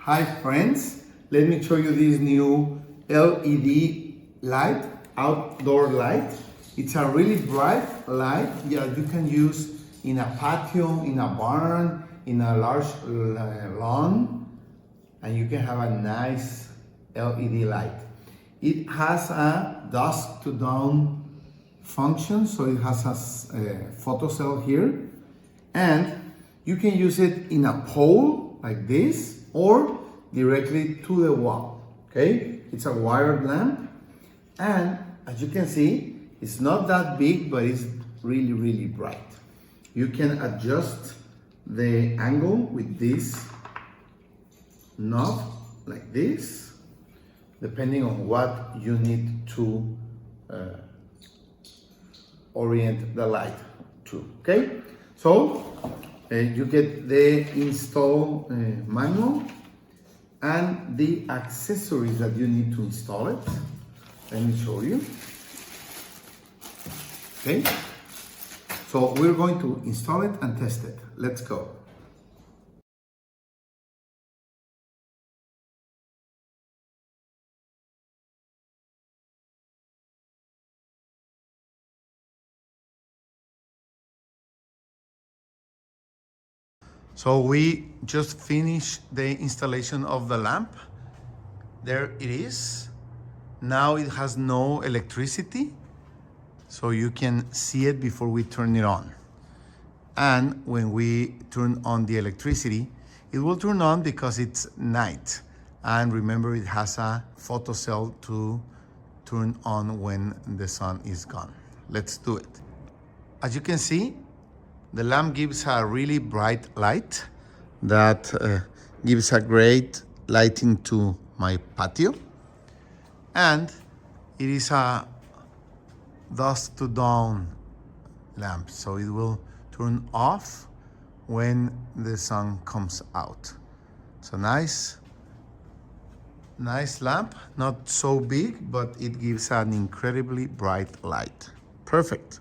Hi friends, let me show you this new LED light, outdoor light. It's a really bright light that you can use in a patio, in a barn, in a large lawn, and you can have a nice LED light. It has a dusk-to-dawn function, so it has a photocell here, and you can use it in a pole like this or directly to the wall. Okay, it's a wired lamp, and as you can see, it's not that big, but it's really bright. You can adjust the angle with this knob like this, depending on what you need to orient the light to. Okay, so you get the install manual and the accessories that you need to install it. Let me show you. Okay, so we're going to install it and test it. Let's go. So we just finished the installation of the lamp. There it is. Now it has no electricity, so you can see it before we turn it on. And when we turn on the electricity, it will turn on because it's night. And remember, it has a photocell to turn on when the sun is gone. Let's do it. As you can see, the lamp gives a really bright light that gives a great lighting to my patio. And it is a dusk-to-dawn lamp, so it will turn off when the sun comes out. So nice lamp, not so big, but it gives an incredibly bright light. Perfect.